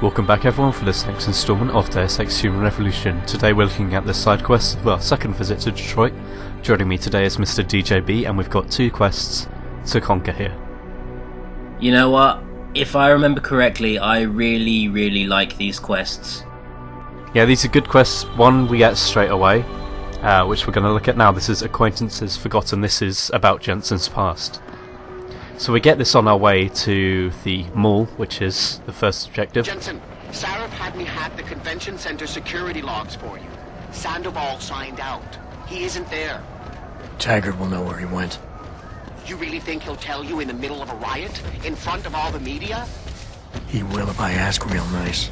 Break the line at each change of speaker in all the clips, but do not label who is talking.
Welcome back everyone for this next instalment of Deus Ex Human Revolution. Today we're looking at the side quest of our second visit to Detroit. Joining me today is Mr. DJB, and we've got 2 quests to conquer here.
You know what? If I remember correctly, I really like these quests.
Yeah, these are good quests. One we get straight away, which we're going to look at now. This is Acquaintances Forgotten. This is about Jensen's past. So we get this on our way to the mall, which is the first objective.
Jenson, Sarif had me hack the convention center security logs for you. Sandoval signed out. He isn't there.
Taggart will know where he went.
You really think he'll tell you in the middle of a riot? In front of all the media?
He will if I ask real nice.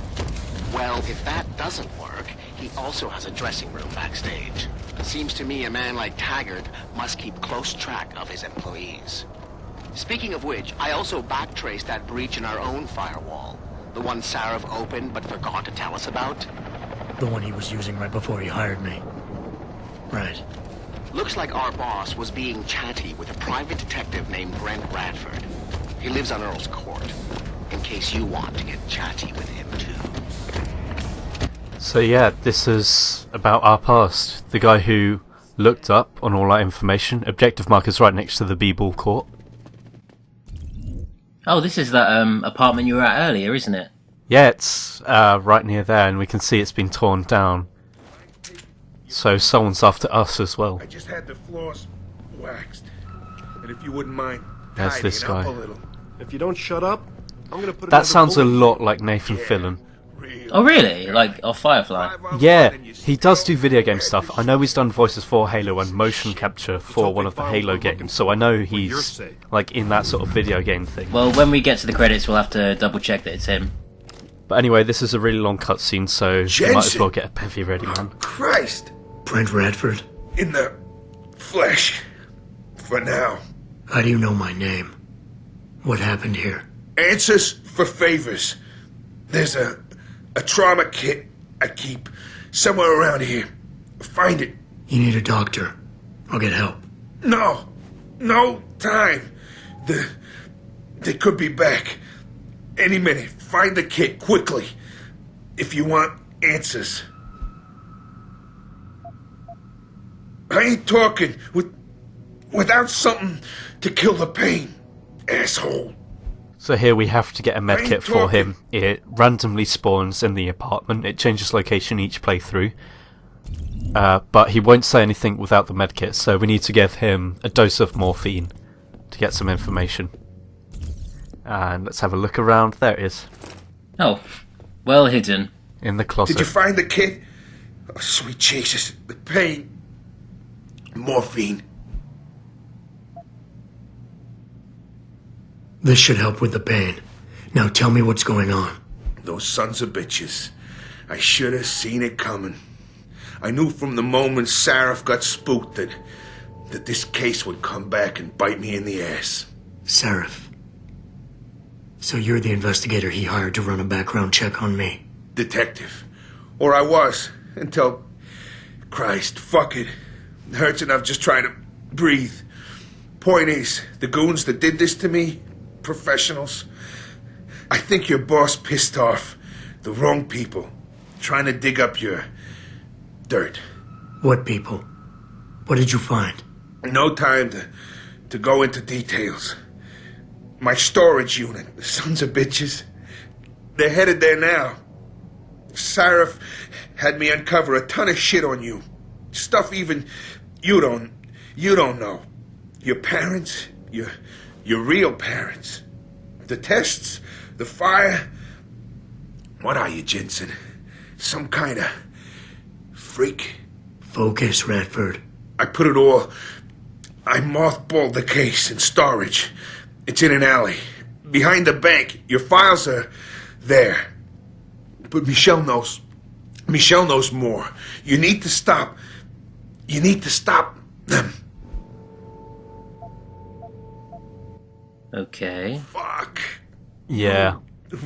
Well, if that doesn't work, he also has a dressing room backstage. It seems to me a man like Taggart must keep close track of his employees. Speaking of which, I also backtraced that breach in our own firewall. The one Sarif opened but forgot to tell us about.
The one he was using right before he hired me. Right.
Looks like our boss was being chatty with a private detective named Radford. He lives on Earl's Court, in case you want to get chatty with him too.
So yeah, this is about our past. The guy who looked up on all our information. Objective marker's right next to the B-Ball court.
Oh, this is that apartment you were at earlier, isn't it?
Yeah, it's right near there, and we can see it's been torn down. So someone's after us as well.
I just had the floors waxed. And if you wouldn't mind
There's this
tidying up
guy.
a little.
If you don't shut up, I'm gonna put
That
another
sounds a
bullet in
lot like Nathan Fillion.
Oh really? Like off Firefly?
Yeah, he does do video game stuff. I know he's done voices for Halo and motion capture for one of the Halo games, so I know he's like in that sort of video game thing.
Well, when we get to the credits, we'll have to double check that it's him.
But anyway, this is a really long cutscene, so you might as well get a bevy ready, man.
Christ!
Brent Radford?
In the flesh. For now.
How do you know my name? What happened here?
Answers for favors. There's a trauma kit I keep somewhere around here. Find it.
You need a doctor. I'll get help.
No time. They could be back any minute. Find the kit quickly if you want answers. I ain't talking without something to kill the pain, asshole.
So here we have to get a medkit for him. It randomly spawns in the apartment. It changes location each playthrough. But he won't say anything without the medkit, so we need to give him a dose of morphine to get some information. And let's have a look around. There it is.
Oh, well hidden.
In the closet.
Did you find the kit? Oh, sweet Jesus. The pain. Morphine.
This should help with the pain. Now tell me what's going on.
Those sons of bitches. I should have seen it coming. I knew from the moment Sarif got spooked that this case would come back and bite me in the ass.
Sarif. So you're the investigator he hired to run a background check on me?
Detective. Or I was, until... Christ, fuck it. It hurts enough just trying to breathe. Point is, the goons that did this to me, professionals, I think your boss pissed off the wrong people, trying to dig up your dirt.
What people? What did you find?
No time to go into details. My storage unit, the sons of bitches, they're headed there now. Sarif had me uncover a ton of shit on you. Stuff even you don't know. Your parents, your real parents. The tests, the fire. What are you, Jensen? Some kind of freak?
Focus, Radford.
I mothballed the case in storage. It's in an alley. Behind the bank. Your files are there. But Michelle knows. Michelle knows more. You need to stop them.
Okay.
Fuck.
Yeah.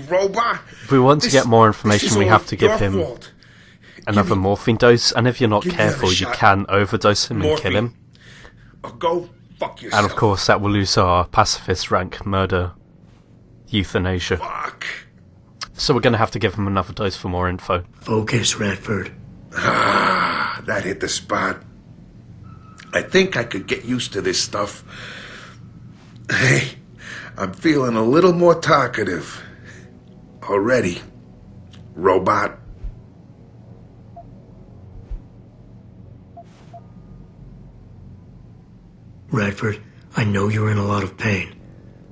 Robot.
If we want to get more information, we have to give him
fault.
another morphine dose, and if you're not
Give me another
careful, you
shot.
can overdose him and kill him.
Or go fuck yourself.
And of course, that will lose our pacifist rank, murder, euthanasia.
Fuck.
So we're going to have to give him another dose for more info.
Focus, Radford.
Ah, that hit the spot. I think I could get used to this stuff. Hey, I'm feeling a little more talkative. Already. Robot.
Radford, I know you're in a lot of pain,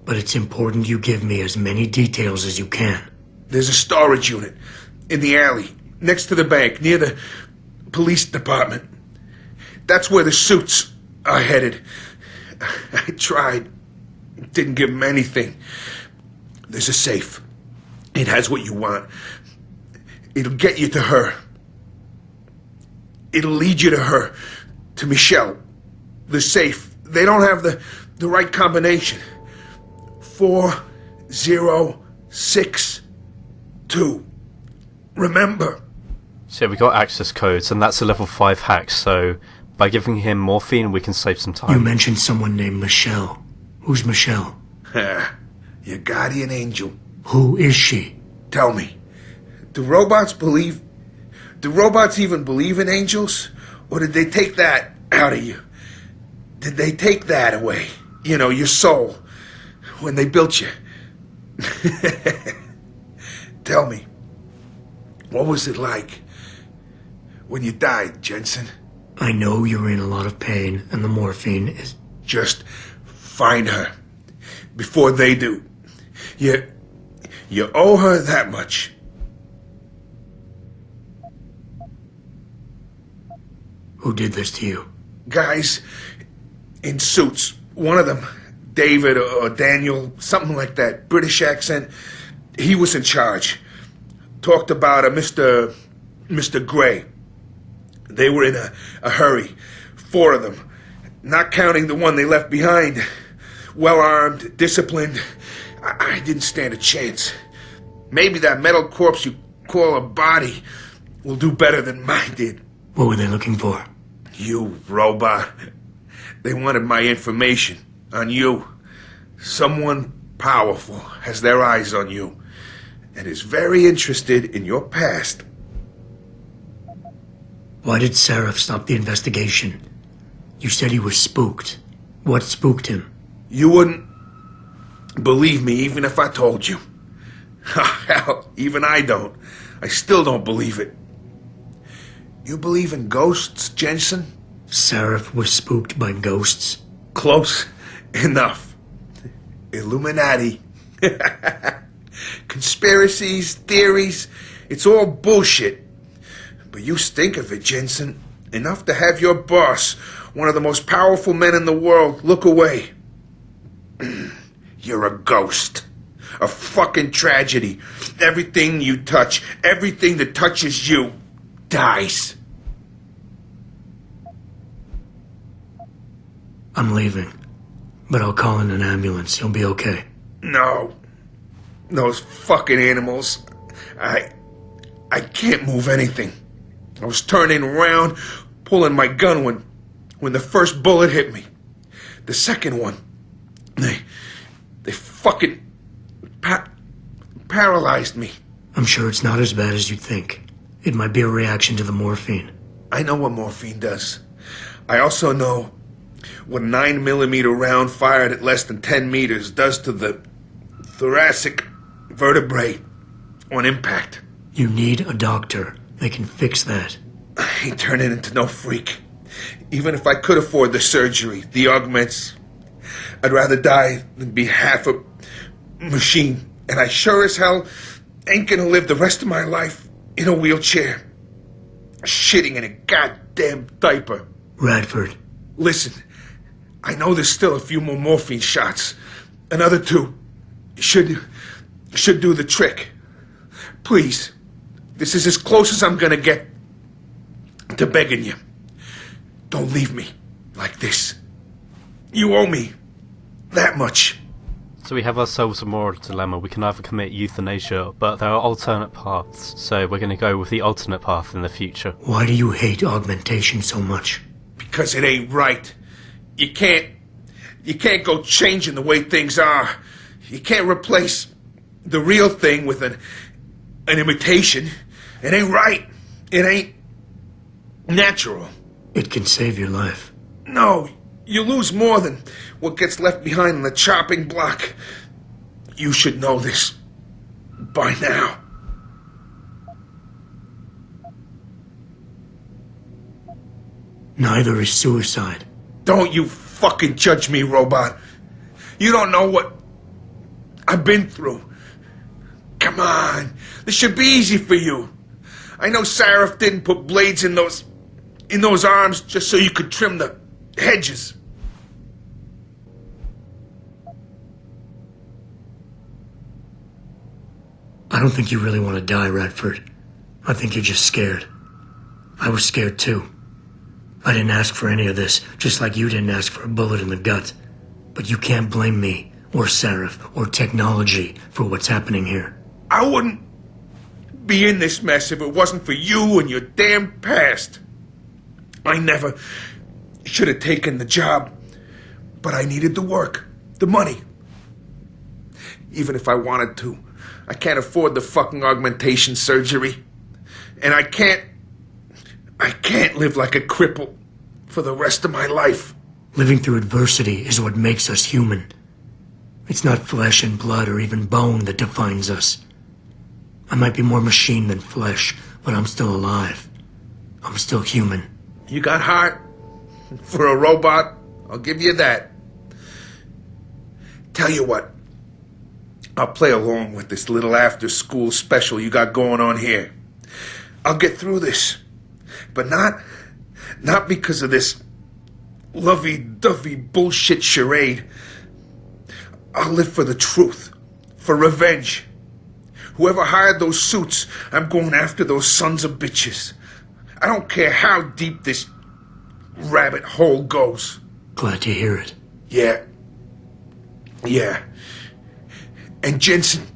but it's important you give me as many details as you can.
There's a storage unit in the alley, next to the bank, near the police department. That's where the suits are headed. I tried. Didn't give them anything. There's a safe. It has what you want. It'll get you to her. It'll lead you to her. To Michelle. The safe. They don't have the right combination. 4062. Remember.
So we got access codes, and that's a level 5 hack, so by giving him morphine, we can save some time.
You mentioned someone named Michelle. Who's Michelle?
Your guardian angel.
Who is she?
Tell me, do robots even believe in angels? Or did they take that out of you? Did they take that away? You know, your soul, when they built you? Tell me, what was it like when you died, Jensen?
I know you're in a lot of pain, and the morphine is...
Just find her before they do. You owe her that much.
Who did this to you?
Guys in suits. One of them, David or Daniel, something like that, British accent. He was in charge. Talked about a Mr. Gray. They were in a hurry. 4 of them. Not counting the one they left behind. Well-armed, disciplined. I didn't stand a chance. Maybe that metal corpse you call a body will do better than mine did.
What were they looking for?
You, robot. They wanted my information on you. Someone powerful has their eyes on you and is very interested in your past.
Why did Sarif stop the investigation? You said he was spooked. What spooked him?
You wouldn't believe me even if I told you. Hell, even I don't. I still don't believe it. You believe in ghosts, Jensen?
Sarif was spooked by ghosts?
Close enough. Illuminati. Conspiracies, theories, it's all bullshit. But you stink of it, Jensen. Enough to have your boss, one of the most powerful men in the world, look away. You're a ghost. A fucking tragedy. Everything you touch, everything that touches you, dies.
I'm leaving, but I'll call in an ambulance. You'll be okay.
No. Those fucking animals. I can't move anything. I was turning around, pulling my gun when the first bullet hit me. The second one, they fucking paralyzed me.
I'm sure it's not as bad as you think. It might be a reaction to the morphine.
I know what morphine does. I also know what a 9mm round fired at less than 10 meters does to the thoracic vertebrae on impact.
You need a doctor. They can fix that.
I ain't turning into no freak. Even if I could afford the surgery, the augments, I'd rather die than be half a machine. And I sure as hell ain't gonna live the rest of my life in a wheelchair, shitting in a goddamn diaper.
Radford.
Listen, I know there's still a few more morphine shots. Another 2 should do the trick. Please, this is as close as I'm gonna get to begging you. Don't leave me like this. You owe me that much.
So we have ourselves a moral dilemma. We can either commit euthanasia, but there are alternate paths, so we're going to go with the alternate path in the future.
Why do you hate augmentation so much?
Because it ain't right. You can't go changing the way things are. You can't replace the real thing with an an imitation. It ain't right. It ain't natural.
It can save your life.
No, you lose more than what gets left behind on the chopping block. You should know this by now.
Neither is suicide.
Don't you fucking judge me, robot. You don't know what I've been through. Come on, this should be easy for you. I know Sarif didn't put blades in those arms just so you could trim the hedges.
I don't think you really want to die, Radford. I think you're just scared. I was scared too. I didn't ask for any of this, just like you didn't ask for a bullet in the gut. But you can't blame me, or Sarif, or technology for what's happening here.
I wouldn't be in this mess if it wasn't for you and your damn past. I never should have taken the job, but I needed the work, the money. Even if I wanted to, I can't afford the fucking augmentation surgery. And I can't live like a cripple for the rest of my life.
Living through adversity is what makes us human. It's not flesh and blood or even bone that defines us. I might be more machine than flesh, but I'm still alive. I'm still human.
You got heart for a robot, I'll give you that. Tell you what, I'll play along with this little after-school special you got going on here. I'll get through this, but not because of this lovey-dovey bullshit charade. I'll live for the truth, for revenge. Whoever hired those suits, I'm going after those sons of bitches. I don't care how deep this rabbit hole goes.
Glad to hear it.
Yeah. And Jensen,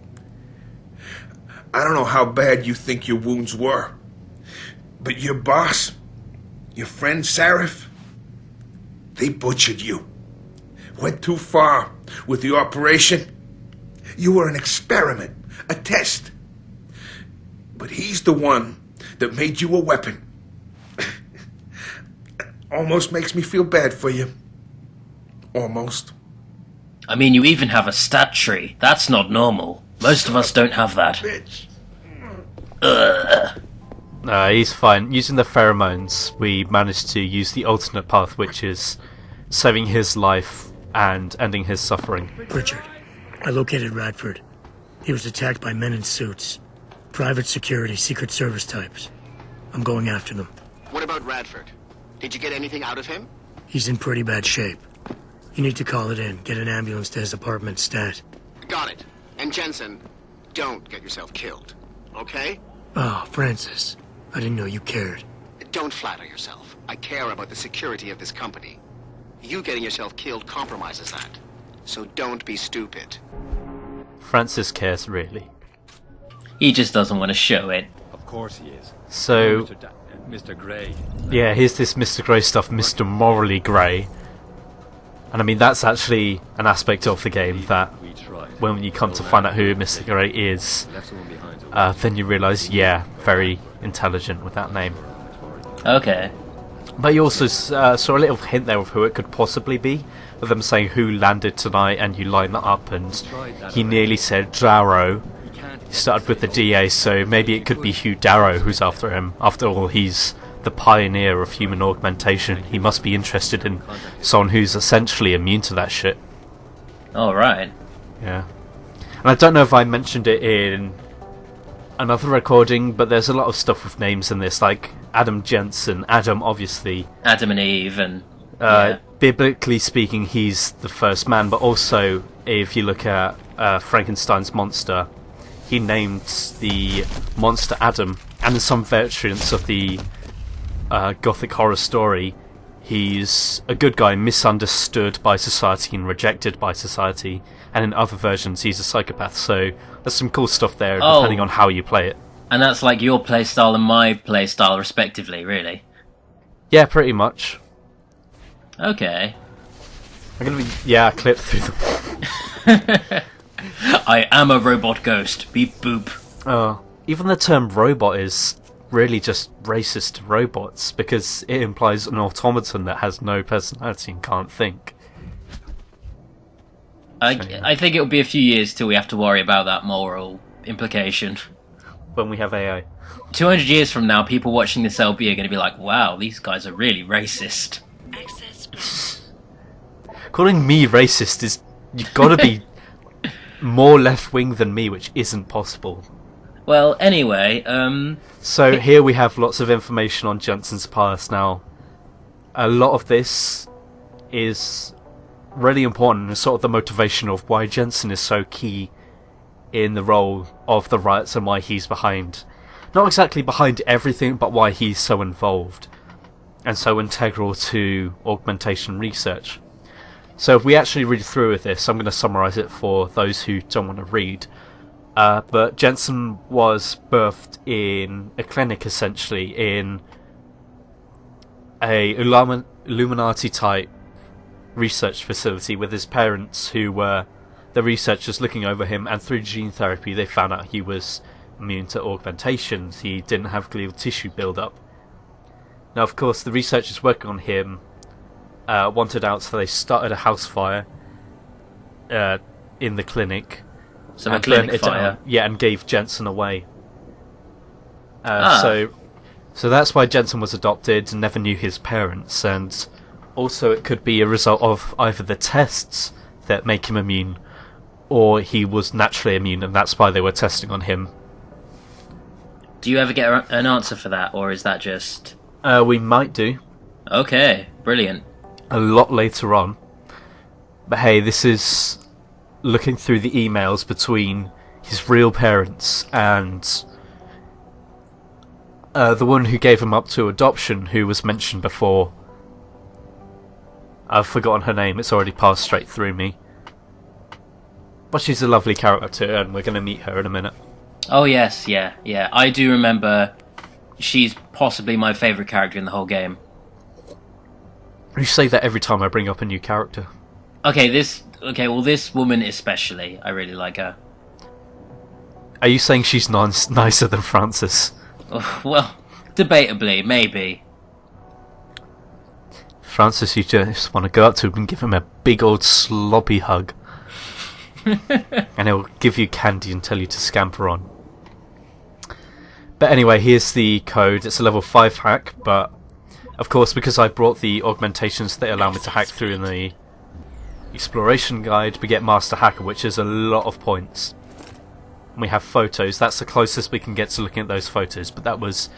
I don't know how bad you think your wounds were, but your boss, your friend Sarif, they butchered you. Went too far with the operation. You were an experiment, a test. But he's the one that made you a weapon. Almost makes me feel bad for you. Almost.
I mean, you even have a stat tree. That's not normal. Most of us don't have that.
Bitch.
No, he's fine. Using the pheromones, we managed to use the alternate path, which is saving his life and ending his suffering.
Richard, I located Radford. He was attacked by men in suits. Private security, Secret Service types. I'm going after them.
What about Radford? Did you get anything out of him?
He's in pretty bad shape. You need to call it in. Get an ambulance to his apartment stat.
Got it. And Jensen, don't get yourself killed. Okay?
Oh, Francis. I didn't know you cared.
Don't flatter yourself. I care about the security of this company. You getting yourself killed compromises that. So don't be stupid.
Francis cares, really.
He just doesn't want to show it.
Of course he is.
So,
Mr. Grey.
yeah, here's this Mr. Grey stuff, Mr. Morally Grey. And I mean, that's actually an aspect of the game that when you come to find out who Mr. Grey is, then you realise, yeah, very intelligent with that name.
Okay.
But you also saw a little hint there of who it could possibly be, with them saying who landed tonight, and you line that up, and he nearly said Darrow. He started with the DA, so maybe it could be Hugh Darrow who's after him. After all, he's the pioneer of human augmentation. He must be interested in someone who's essentially immune to that shit.
Alright.
Yeah. And I don't know if I mentioned it in another recording, but there's a lot of stuff with names in this, like Adam Jensen. Adam, obviously.
Adam and Eve, and... yeah.
Biblically speaking, he's the first man, but also, if you look at Frankenstein's monster, he named the monster Adam, and in some variants of the Gothic horror story, he's a good guy, misunderstood by society and rejected by society, and in other versions he's a psychopath, so there's some cool stuff there, depending on how you play it.
And that's like your playstyle and my playstyle, respectively, really?
Yeah, pretty much.
Okay.
I'm gonna clip through them.
I am a robot ghost. Beep boop.
Oh, even the term robot is really just racist to robots, because it implies an automaton that has no personality and can't think.
I think it'll be a few years till we have to worry about that moral implication.
When we have AI.
200 years from now, people watching this LB are going to be like, wow, these guys are really racist.
Calling me racist is... You've got to be more left-wing than me, which isn't possible.
Well, anyway,
So here we have lots of information on Jensen's past now. A lot of this is really important and sort of the motivation of why Jensen is so key in the role of the Riots and why he's behind. Not exactly behind everything, but why he's so involved and so integral to augmentation research. So if we actually read through with this, I'm going to summarise it for those who don't want to read. But Jensen was birthed in a clinic, essentially, in a Illuminati-type research facility with his parents, who were the researchers looking over him, and through gene therapy they found out he was immune to augmentations. He didn't have glial tissue build-up. Now, of course, the researchers working on him wanted out, so they started a house fire in the clinic.
So a clinic fire?
Yeah, and gave Jensen away. So that's why Jensen was adopted and never knew his parents, and also it could be a result of either the tests that make him immune, or he was naturally immune, and that's why they were testing on him.
Do you ever get an answer for that, or is that just...
We might do.
Okay, brilliant.
A lot later on. But hey, this is looking through the emails between his real parents and the one who gave him up to adoption, who was mentioned before. I've forgotten her name, it's already passed straight through me. But she's a lovely character, and we're going to meet her in a minute.
Oh yes, yeah. I do remember. She's possibly my favourite character in the whole game.
You say that every time I bring up a new character.
This woman especially, I really like her.
Are you saying she's nicer than Francis?
Oh, well, debatably, maybe.
Francis, you just want to go up to him and give him a big old sloppy hug. And he'll give you candy and tell you to scamper on. But anyway, here's the code. It's a level 5 hack, but of course, because I brought the augmentations that allow me to hack through in the exploration guide, we get Master Hacker, which is a lot of points. And we have photos. That's the closest we can get to looking at those photos, but that was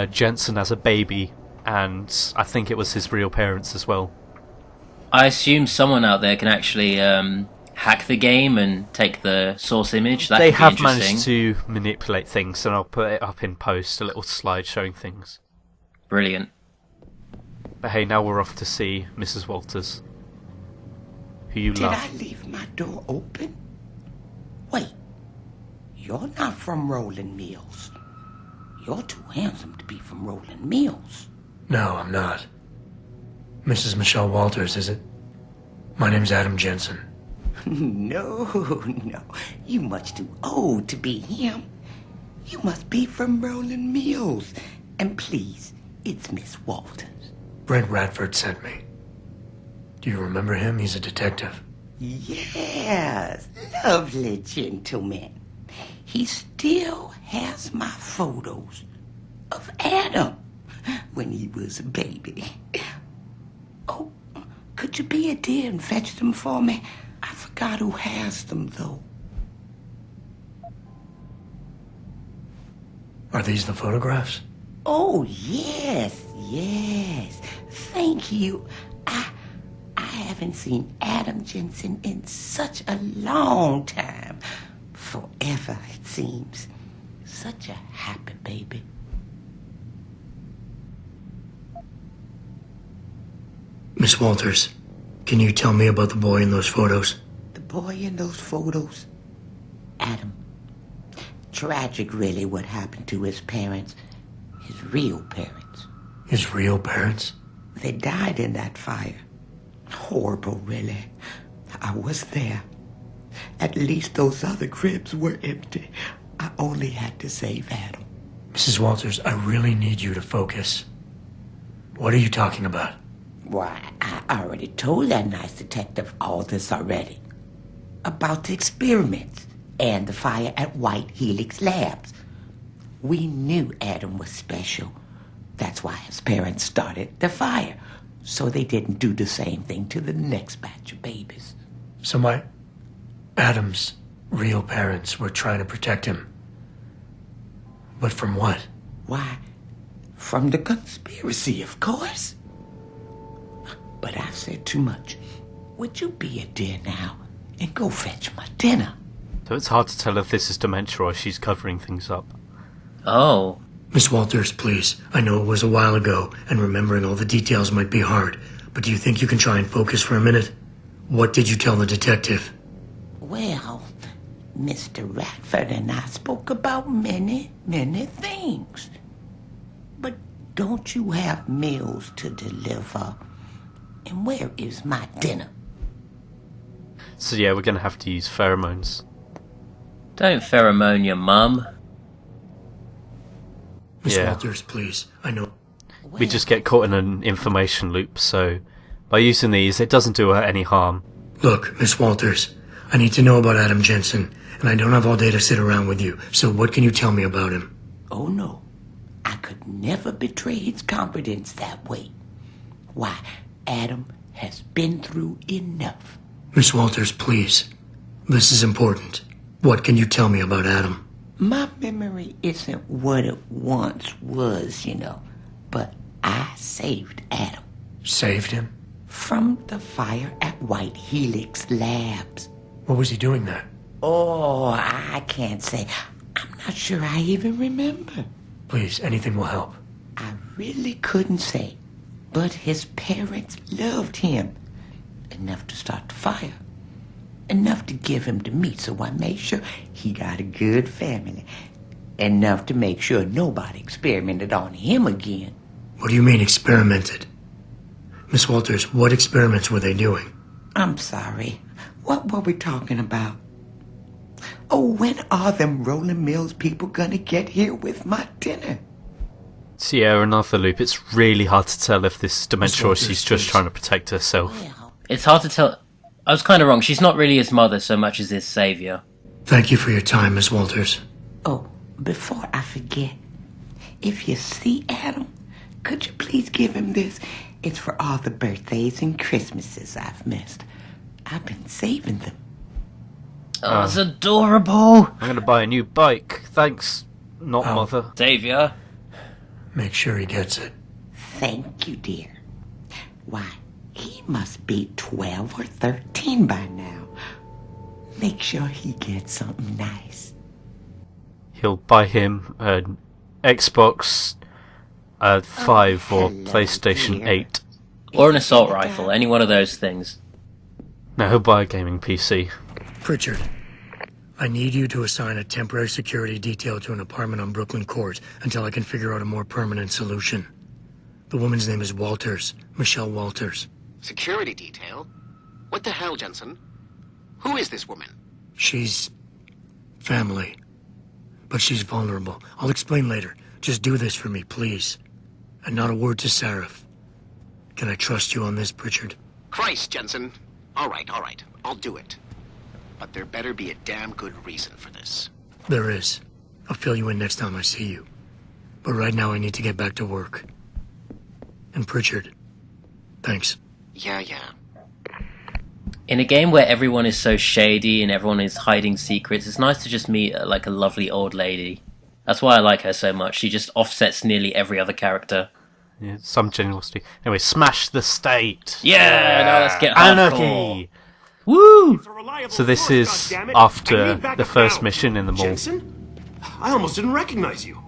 Jensen as a baby, and I think it was his real parents as well.
I assume someone out there can actually hack the game and take the source image. That
They
could be
have
interesting.
managed to manipulate things, and I'll put it up in post, a little slide showing things.
Brilliant.
But hey, now we're off to see Mrs. Walters, who you love.
Did I leave my door open? Wait, you're not from Rolling Mills. You're too handsome to be from Rolling Mills.
No, I'm not. Mrs. Michelle Walters, is it? My name's Adam Jensen.
No, you much too old to be him. You must be from Rolling Mills. And please, it's Miss Walters.
Brent Radford sent me. Do you remember him? He's a detective.
Yes, lovely gentleman. He still has my photos of Adam when he was a baby. Oh, could you be a dear and fetch them for me? I forgot who has them, though.
Are these the photographs?
Oh, yes. Thank you. I haven't seen Adam Jensen in such a long time. Forever, it seems. Such a happy baby.
Miss Walters, can you tell me about the boy in those photos?
The boy in those photos? Adam. Tragic, really, what happened to his parents. His real parents.
His real parents?
They died in that fire. Horrible, really. I was there. At least those other cribs were empty. only had to save Adam.
Mrs. Walters, I really need you to focus. What are you talking about?
Why, I already told that nice detective all this already. About the experiments and the fire at White Helix Labs. We knew Adam was special. That's why his parents started the fire, so they didn't do the same thing to the next batch of babies.
So Adam's real parents were trying to protect him. But from what?
Why, from the conspiracy, of course. But I've said too much. Would you be a dear now and go fetch my dinner?
So it's hard to tell if this is dementia or she's covering things up.
Oh.
Miss Walters, please. I know it was a while ago, and remembering all the details might be hard, but do you think you can try and focus for a minute? What did you tell the detective?
Well, Mr. Radford and I spoke about many, many things. But don't you have meals to deliver? And where is my dinner?
So yeah, we're going to have to use pheromones.
Don't pheromone your mum.
Miss
Yeah.
Walters, please. I know.
We just get caught in an information loop, so by using these, it doesn't do her any harm.
Look, Miss Walters, I need to know about Adam Jensen, and I don't have all day to sit around with you, so what can you tell me about him?
Oh, no. I could never betray his confidence that way. Why, Adam has been through enough.
Miss Walters, please. This is important. What can you tell me about Adam?
My memory isn't what it once was, but I saved Adam.
Saved him?
From the fire at White Helix Labs.
What was he doing there?
Oh, I can't say. I'm not sure I even remember.
Please, anything will help.
I really couldn't say. But his parents loved him. Enough to start the fire. Enough to give him the meat, so I made sure he got a good family. Enough to make sure nobody experimented on him again.
What do you mean, experimented? Miss Walters, what experiments were they doing?
I'm sorry. What were we talking about? Oh, when are them Rolling Mills people gonna get here with my dinner?
So yeah, another loop. It's really hard to tell if this is dementia or she's just trying to protect herself.
Well,
It's hard to tell. I was kind of wrong. She's not really his mother so much as his savior.
Thank you for your time, Miss Walters.
oh, before I forget, if you see Adam, could you please give him this? It's for all the birthdays and Christmases I've missed. I've been saving them.
Oh, it's adorable.
I'm going to buy a new bike. Thanks, not
Oh.
mother.
Savior.
Make sure he gets it.
Thank you, dear. Why, he must be 12 or 13 by now. Make sure he gets something nice.
He'll buy him an Xbox 5 or
hello,
PlayStation
dear.
8.
Or an assault rifle. Any one of those things.
No, he'll buy a gaming PC.
Pritchard, I need you to assign a temporary security detail to an apartment on Brooklyn Court until I can figure out a more permanent solution. The woman's name is Walters, Michelle Walters.
Security detail? What the hell, Jensen? Who is this woman?
She's family, but she's vulnerable. I'll explain later. Just do this for me, please. And not a word to Sarif. Can I trust you on this, Pritchard?
Christ, Jensen. All right. I'll do it. But there better be a damn good reason for this.
There is. I'll fill you in next time I see you. But right now I need to get back to work. And Pritchard, thanks.
Yeah.
In a game where everyone is so shady and everyone is hiding secrets, it's nice to just meet like a lovely old lady. That's why I like her so much. She just offsets nearly every other character.
Yeah, some generosity. Anyway, smash the state.
Yeah, now let's get hardcore.
Anarchy.
Woo!
So this is after the first mission in the mall.
Jensen? I almost didn't recognize you.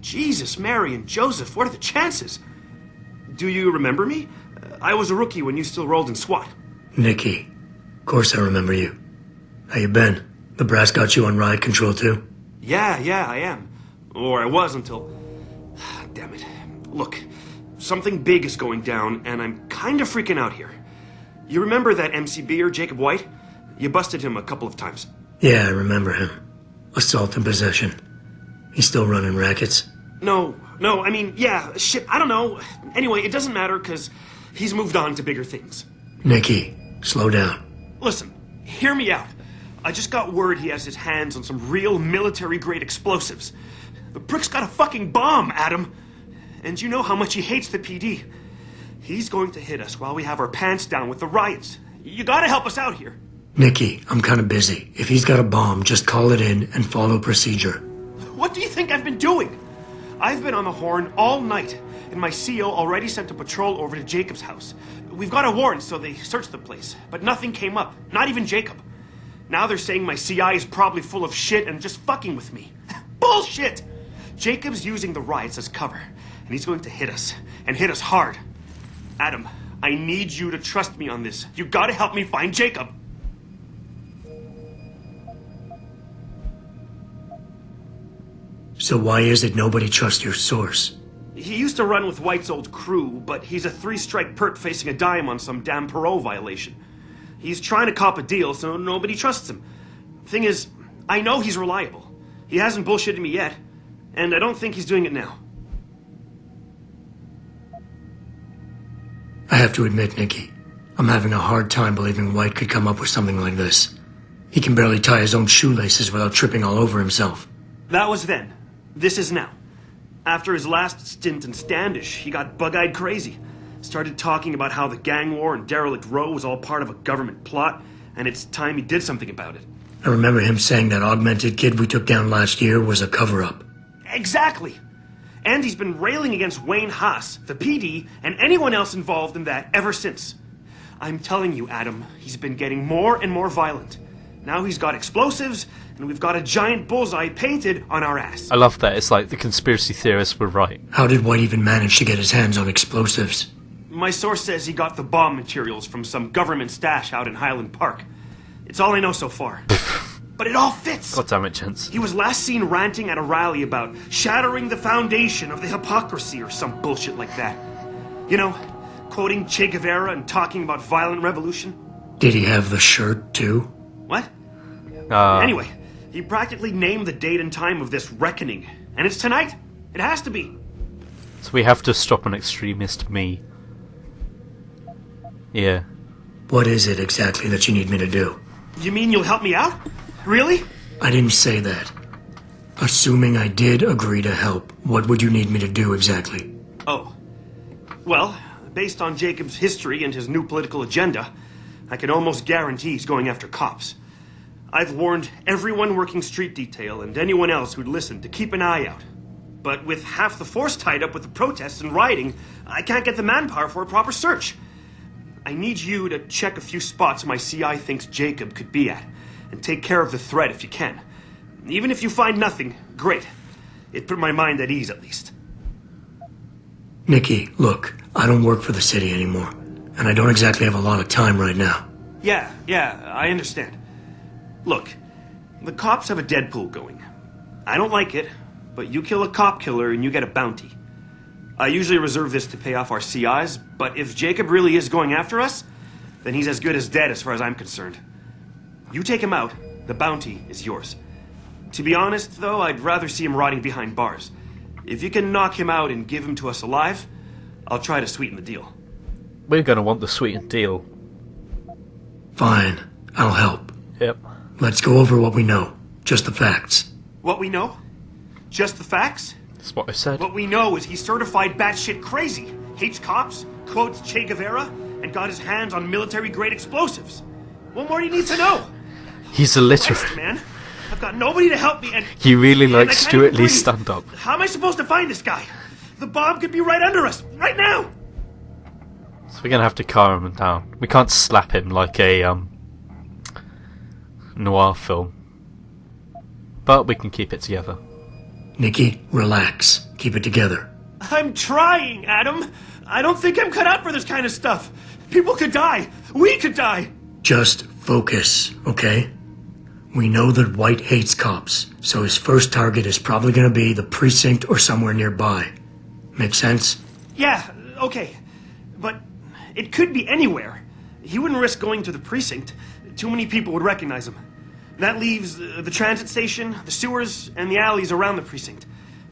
Jesus, Mary, and Joseph, what are the chances? Do you remember me? I was a rookie when you still rolled in SWAT.
Nikki, of course I remember you. How you been? The brass got you on Riot Control too?
Yeah, I am. Or I was until... Damn it. Look, something big is going down, and I'm kind of freaking out here. You remember that MCBer, Jacob White? You busted him a couple of times.
Yeah, I remember him. Assault and possession. He's still running rackets?
No, I mean, yeah, shit, I don't know. Anyway, it doesn't matter, because he's moved on to bigger things.
Nicky, slow down.
Listen, hear me out. I just got word he has his hands on some real military-grade explosives. The prick's got a fucking bomb, Adam. And you know how much he hates the PD. He's going to hit us while we have our pants down with the riots. You gotta help us out here.
Nicky, I'm kinda busy. If he's got a bomb, just call it in and follow procedure.
What do you think I've been doing? I've been on the horn all night, and my CO already sent a patrol over to Jacob's house. We've got a warrant, so they searched the place, but nothing came up, not even Jacob. Now they're saying my CI is probably full of shit and just fucking with me. Bullshit! Jacob's using the riots as cover, and he's going to hit us, and hit us hard. Adam, I need you to trust me on this. You gotta help me find Jacob.
So why is it nobody trusts your source?
He used to run with White's old crew, but he's a 3-strike perp facing a dime on some damn parole violation. He's trying to cop a deal, so nobody trusts him. Thing is, I know he's reliable. He hasn't bullshitted me yet, and I don't think he's doing it now.
I have to admit, Nicky, I'm having a hard time believing White could come up with something like this. He can barely tie his own shoelaces without tripping all over himself.
That was then. This is now. After his last stint in Standish, he got bug-eyed crazy. Started talking about how the gang war in Derelict Row was all part of a government plot, and it's time he did something about it.
I remember him saying that augmented kid we took down last year was a cover-up.
Exactly! And he's been railing against Wayne Haas, the PD, and anyone else involved in that ever since. I'm telling you, Adam, he's been getting more and more violent. Now he's got explosives, and we've got a giant bullseye painted on our ass.
I love that. It's like the conspiracy theorists were right.
How did White even manage to get his hands on explosives?
My source says he got the bomb materials from some government stash out in Highland Park. It's all I know so far. But it all fits!
God damn it, Jensen.
He was last seen ranting at a rally about shattering the foundation of the hypocrisy or some bullshit like that. You know, quoting Che Guevara and talking about violent revolution.
Did he have the shirt, too?
What? Anyway, he practically named the date and time of this reckoning. And it's tonight. It has to be.
So we have to stop an extremist me. Yeah.
What is it exactly that you need me to do?
You mean you'll help me out? Really?
I didn't say that. Assuming I did agree to help, what would you need me to do exactly?
Oh. Well, based on Jacob's history and his new political agenda, I can almost guarantee he's going after cops. I've warned everyone working street detail and anyone else who'd listen to keep an eye out. But with half the force tied up with the protests and rioting, I can't get the manpower for a proper search. I need you to check a few spots my CI thinks Jacob could be at, and take care of the threat if you can. Even if you find nothing, great. It put my mind at ease, at least.
Nicky, look, I don't work for the city anymore, and I don't exactly have a lot of time right now.
Yeah, I understand. Look, the cops have a Deadpool going. I don't like it, but you kill a cop killer and you get a bounty. I usually reserve this to pay off our CIs, but if Jacob really is going after us, then he's as good as dead as far as I'm concerned. You take him out, the bounty is yours. To be honest, though, I'd rather see him rotting behind bars. If you can knock him out and give him to us alive, I'll try to sweeten the deal.
We're going to want the sweetened deal.
Fine, I'll help.
Yep.
Let's go over what we know. Just the facts.
What we know? Just the facts?
That's what I said.
What we know is he's certified batshit crazy, hates cops, quotes Che Guevara, and got his hands on military-grade explosives. What more do you need to know?
He's illiterate.
Christ, man. I've got nobody to help me, and...
He really
and
likes
I can't
Stuart
even
Lee's
breathe.
stand-up.
How am I supposed to find this guy? The bomb could be right under us, right now!
So we're going to have to calm him down. We can't slap him like a, noir film. But we can keep it together.
Nicky, relax. Keep it together.
I'm trying, Adam. I don't think I'm cut out for this kind of stuff. People could die. We could die.
Just focus, okay? We know that White hates cops, so his first target is probably going to be the precinct or somewhere nearby. Make sense?
Yeah, okay. But it could be anywhere. He wouldn't risk going to the precinct. Too many people would recognize him. That leaves the transit station, the sewers, and the alleys around the precinct.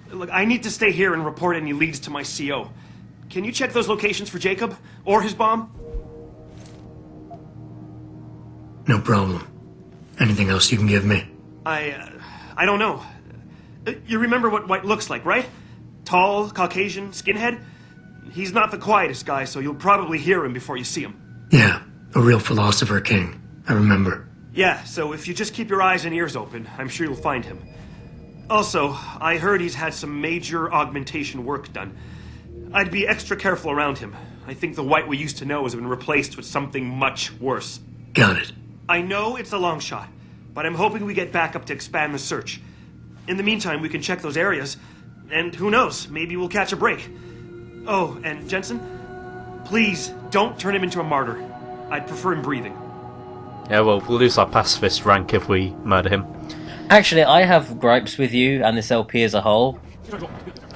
Look, I need to stay here and report any leads to my CO. Can you check those locations for Jacob? Or his bomb?
No problem. Anything else you can give me?
I don't know. You remember what White looks like, right? Tall, Caucasian, skinhead? He's not the quietest guy, so you'll probably hear him before you see him.
Yeah, a real philosopher king. I remember.
Yeah, so if you just keep your eyes and ears open, I'm sure you'll find him. Also, I heard he's had some major augmentation work done. I'd be extra careful around him. I think the White we used to know has been replaced with something much worse.
Got it.
I know it's a long shot, but I'm hoping we get backup to expand the search. In the meantime, we can check those areas, and who knows, maybe we'll catch a break. Oh, and Jensen, please don't turn him into a martyr. I'd prefer him breathing.
Yeah, well, we'll lose our pacifist rank if we murder him.
Actually, I have gripes with you and this LP as a whole.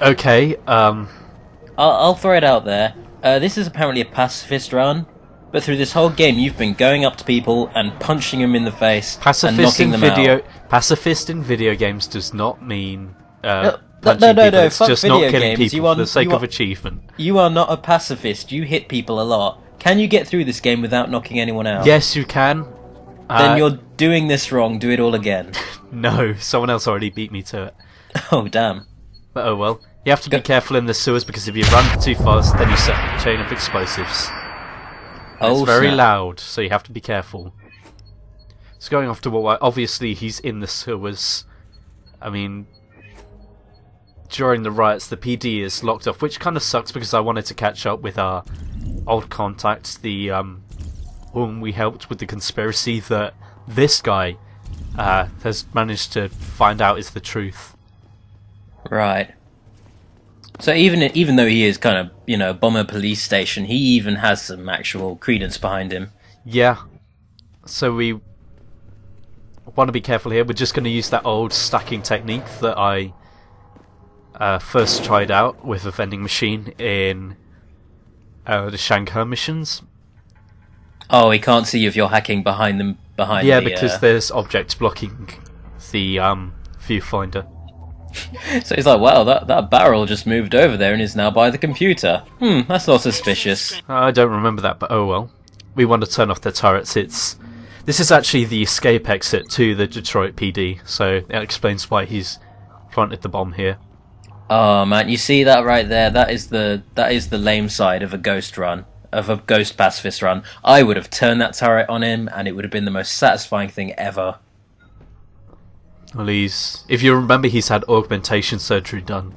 Okay,
I'll throw it out there. This is apparently a pacifist run, but through this whole game you've been going up to people and punching them in the face and knocking them out.
Pacifist in video games does not mean
No,
punching people. It's
fuck
just
video
not killing
games.
people for the sake of achievement.
You are not a pacifist. You hit people a lot. Can you get through this game without knocking anyone out?
Yes, you can.
Then you're doing this wrong. Do it all again.
No, someone else already beat me to it.
Oh, damn.
But oh well. You have to be careful in the sewers because if you run too fast, then you set a chain of explosives. It's very loud, so you have to be careful. So going off to what... Obviously, he's in the sewers. I mean... During the riots, the PD is locked off, which kind of sucks because I wanted to catch up with our old contacts, the woman we helped with the conspiracy that this guy has managed to find out is the truth.
Right. So even though he is kind of, you know, bomber police station, he even has some actual credence behind him.
Yeah. So we want to be careful here. We're just going to use that old stacking technique that I first tried out with a vending machine in the Shanghai missions.
Oh, he can't see if you're hacking behind them.
Yeah, because there's objects blocking the viewfinder.
So he's like, wow, that barrel just moved over there and is now by the computer. That's not suspicious.
I don't remember that, but oh well. We want to turn off the turrets. This is actually the escape exit to the Detroit PD, so that explains why he's planted the bomb here.
Oh man, you see that right there? That is the lame side of a ghost run, of a ghost pacifist run. I would have turned that turret on him, and it would have been the most satisfying thing ever.
Well, if you remember, he's had augmentation surgery done.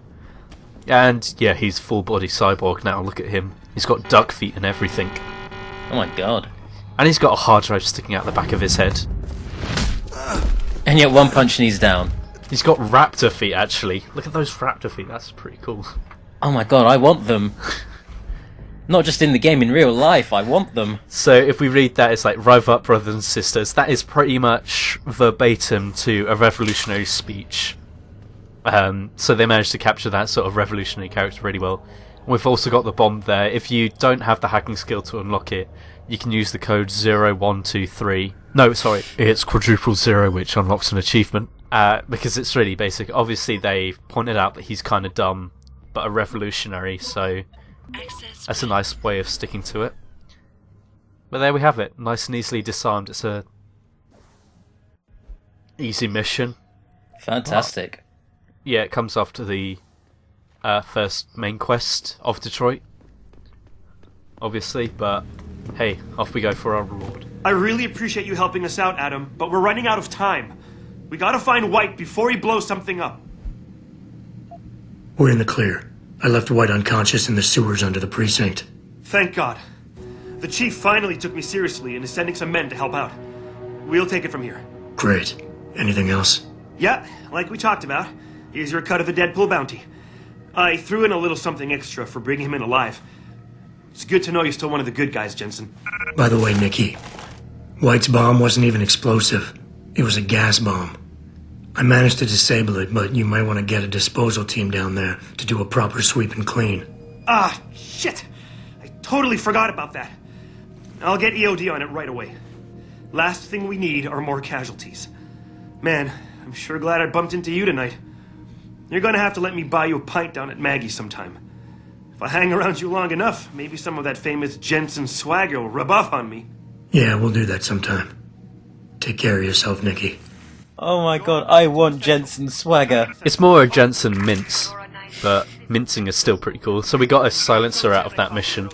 And, yeah, he's full-body cyborg now, look at him. He's got duck feet and everything.
Oh my god.
And he's got a hard drive sticking out the back of his head.
And yet one punch and he's down.
He's got raptor feet, actually. Look at those raptor feet, that's pretty cool.
Oh my god, I want them. Not just in the game, in real life, I want them. So
if we read that, it's like, "Rive up, brothers and sisters." That is pretty much verbatim to a revolutionary speech. So they managed to capture that sort of revolutionary character really well. We've also got the bomb there. If you don't have the hacking skill to unlock it, you can use the code 0123. No, sorry, it's quadruple zero, which unlocks an achievement. Because it's really basic. Obviously, they pointed out that he's kind of dumb, but a revolutionary, so that's a nice way of sticking to it. But there we have it. Nice and easily disarmed. It's a easy mission.
Fantastic.
Yeah, it comes after the first main quest of Detroit, obviously, but hey, off we go for our reward.
I really appreciate you helping us out, Adam, but we're running out of time. We gotta find White before he blows something up.
We're in the clear. I left White unconscious in the sewers under the precinct.
Thank God. The chief finally took me seriously and is sending some men to help out. We'll take it from here.
Great. Anything else?
Yeah, like we talked about. Here's your cut of the Deadpool bounty. I threw in a little something extra for bringing him in alive. It's good to know you're still one of the good guys, Jensen.
By the way, Nikki, White's bomb wasn't even explosive. It was a gas bomb. I managed to disable it, but you might want to get a disposal team down there to do a proper sweep and clean.
Ah, shit! I totally forgot about that. I'll get EOD on it right away. Last thing we need are more casualties. Man, I'm sure glad I bumped into you tonight. You're gonna have to let me buy you a pint down at Maggie's sometime. If I hang around you long enough, maybe some of that famous Jensen swagger will rub off on me.
Yeah, we'll do that sometime. Take care of yourself, Nikki.
Oh my god, I want Jensen swagger.
It's more a Jensen mince, but mincing is still pretty cool. So we got a silencer out of that mission.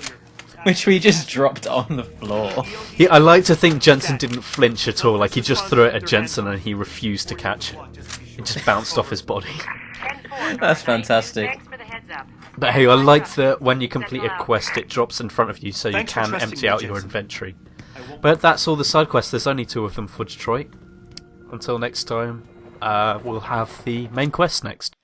Which we just dropped on the floor.
Yeah, I like to think Jensen didn't flinch at all, like he just threw it at Jensen and he refused to catch it. It just bounced off his body.
That's fantastic.
But hey, I like that when you complete a quest it drops in front of you so you can empty out your inventory. But that's all the side quests, there's only 2 of them for Detroit. Until next time, we'll have the main quest next.